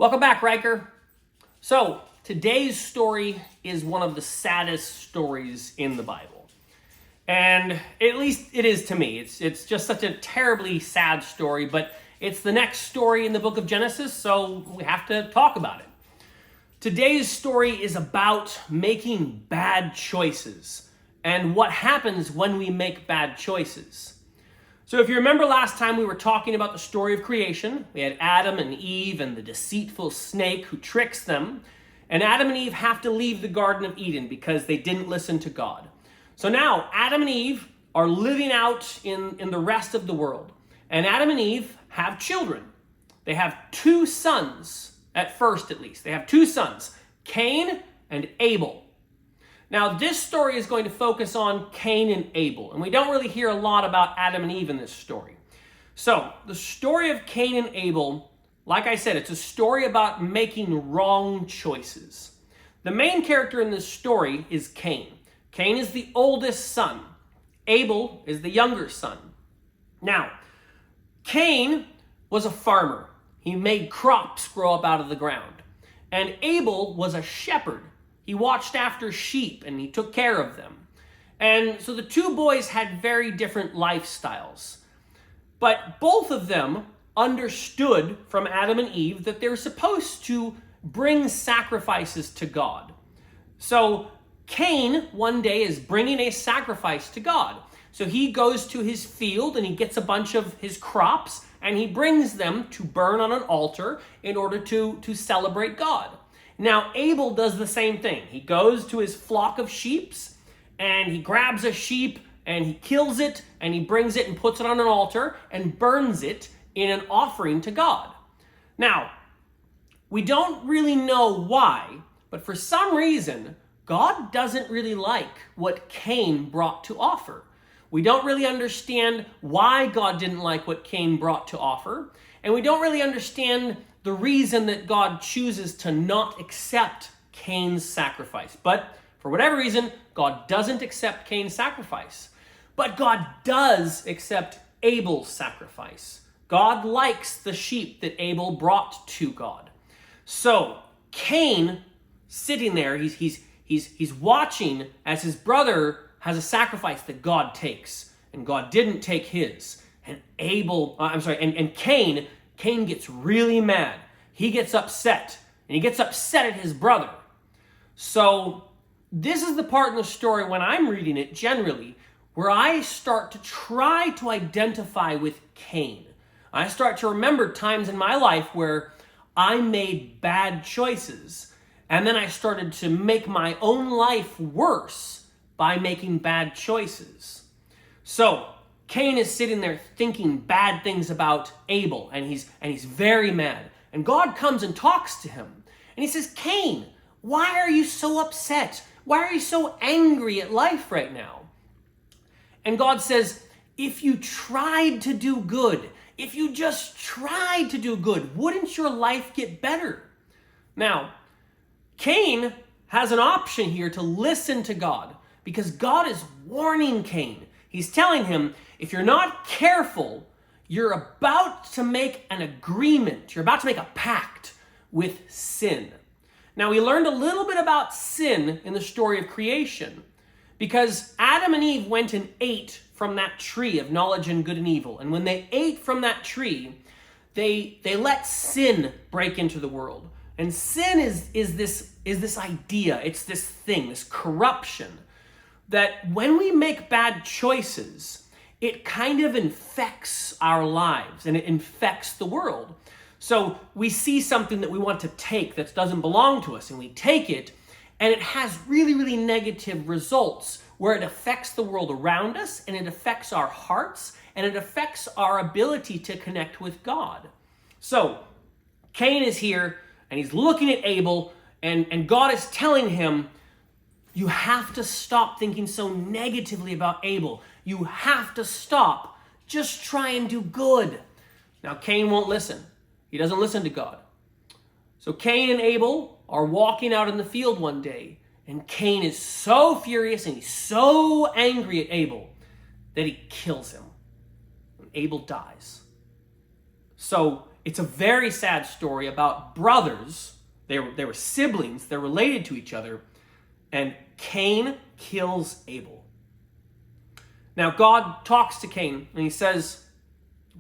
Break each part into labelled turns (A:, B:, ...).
A: Welcome back, Riker. So, today's story is one of the saddest stories in the Bible. And at least it is to me. It's just such a terribly sad story, but it's the next story in the book of Genesis, so we have to talk about it. Today's story is about making bad choices and what happens when we make bad choices. So if you remember last time, we were talking about the story of creation. We had Adam and Eve and the deceitful snake who tricks them. And Adam and Eve have to leave the Garden of Eden because they didn't listen to God. So now Adam and Eve are living out in the rest of the world. And Adam and Eve have children. They have two sons, at first at least. They have two sons, Cain and Abel. Now, this story is going to focus on Cain and Abel, and we don't really hear a lot about Adam and Eve in this story. So, the story of Cain and Abel, like I said, it's a story about making wrong choices. The main character in this story is Cain. Cain is the oldest son. Abel is the younger son. Now, Cain was a farmer. He made crops grow up out of the ground. And Abel was a shepherd. He watched after sheep and he took care of them. And so the two boys had very different lifestyles. But both of them understood from Adam and Eve that they're supposed to bring sacrifices to God. So Cain one day is bringing a sacrifice to God. So he goes to his field and he gets a bunch of his crops and he brings them to burn on an altar in order to celebrate God. Now, Abel does the same thing. He goes to his flock of sheep and he grabs a sheep and he kills it and he brings it and puts it on an altar and burns it in an offering to God. Now, we don't really know why, but for some reason, God doesn't really like what Cain brought to offer. We don't really understand why God didn't like what Cain brought to offer, and we don't really understand the reason that God chooses to not accept Cain's sacrifice. But for whatever reason, God doesn't accept Cain's sacrifice. But God does accept Abel's sacrifice. God likes the sheep that Abel brought to God. So Cain, sitting there, he's watching as his brother has a sacrifice that God takes, and God didn't take his. And Cain gets really mad. He gets upset, and he gets upset at his brother. So this is the part in the story when I'm reading it generally where I start to try to identify with Cain. I start to remember times in my life where I made bad choices, and then I started to make my own life worse by making bad choices. So Cain is sitting there thinking bad things about Abel, and he's very mad. And God comes and talks to him. And he says, Cain, why are you so upset? Why are you so angry at life right now? And God says, if you tried to do good, if you just tried to do good, wouldn't your life get better? Now, Cain has an option here to listen to God, because God is warning Cain. He's telling him, if you're not careful, you're about to make an agreement. You're about to make a pact with sin. Now, we learned a little bit about sin in the story of creation because Adam and Eve went and ate from that tree of knowledge and good and evil. And when they ate from that tree, they let sin break into the world. And sin is this idea, it's this thing, this corruption, that when we make bad choices, it kind of infects our lives and it infects the world. So we see something that we want to take that doesn't belong to us, and we take it, and it has really, really negative results where it affects the world around us, and it affects our hearts, and it affects our ability to connect with God. So Cain is here, and he's looking at Abel, and God is telling him, you have to stop thinking so negatively about Abel. You have to stop. Just try and do good. Now, Cain won't listen. He doesn't listen to God. So Cain and Abel are walking out in the field one day, and Cain is so furious and he's so angry at Abel that he kills him. And Abel dies. So It's a very sad story about brothers. They were siblings. They're related to each other. And Cain kills Abel. Now, God talks to Cain and he says,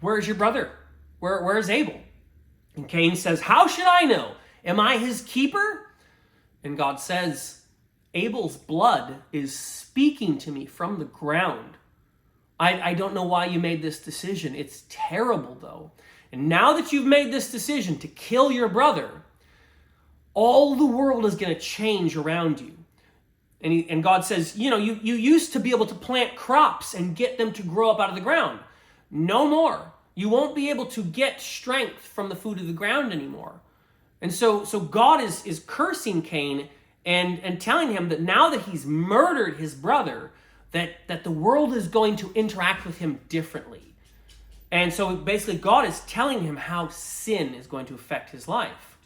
A: "Where's your brother? Where's Abel?" And Cain says, "How should I know? Am I his keeper?" And God says, "Abel's blood is speaking to me from the ground. I don't know why you made this decision. It's terrible, though. And now that you've made this decision to kill your brother, all the world is going to change around you." And God says, you used to be able to plant crops and get them to grow up out of the ground. No more. You won't be able to get strength from the food of the ground anymore. And so God is cursing Cain and telling him that now that he's murdered his brother, that the world is going to interact with him differently. And so basically God is telling him how sin is going to affect his life.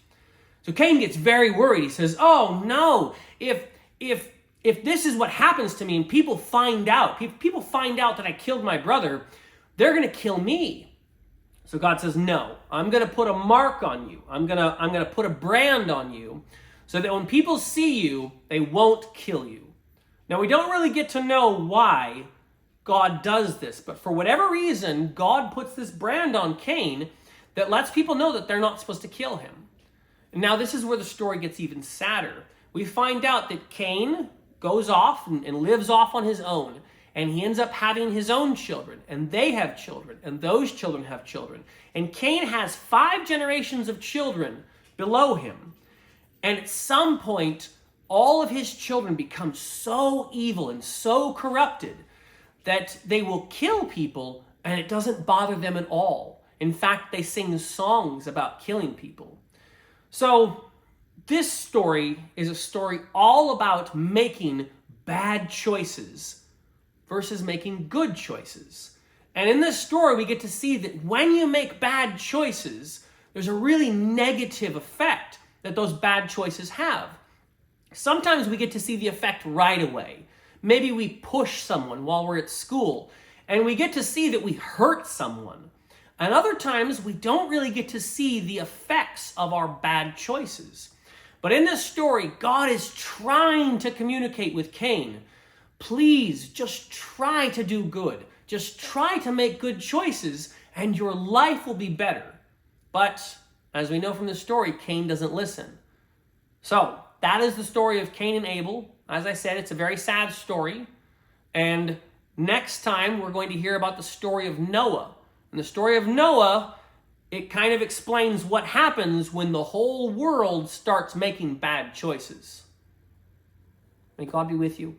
A: So Cain gets very worried. He says, "Oh no, if this is what happens to me and people find out that I killed my brother, they're going to kill me." So God says, "No, I'm going to put a mark on you. I'm going to put a brand on you so that when people see you, they won't kill you." Now, we don't really get to know why God does this, but for whatever reason, God puts this brand on Cain that lets people know that they're not supposed to kill him. And now this is where the story gets even sadder. We find out that Cain goes off and lives off on his own, and he ends up having his own children, and they have children, and those children have children. And Cain has 5 generations of children below him. And at some point, all of his children become so evil and so corrupted that they will kill people, and it doesn't bother them at all. In fact, they sing songs about killing people. So this story is a story all about making bad choices versus making good choices. And in this story, we get to see that when you make bad choices, there's a really negative effect that those bad choices have. Sometimes we get to see the effect right away. Maybe we push someone while we're at school, and we get to see that we hurt someone. And other times, we don't really get to see the effects of our bad choices. But in this story, God is trying to communicate with Cain. Please, just try to do good. Just try to make good choices, and your life will be better. But, as we know from this story, Cain doesn't listen. So, that is the story of Cain and Abel. As I said, it's a very sad story. And next time, we're going to hear about the story of Noah. And the story of Noah, it kind of explains what happens when the whole world starts making bad choices. May God be with you.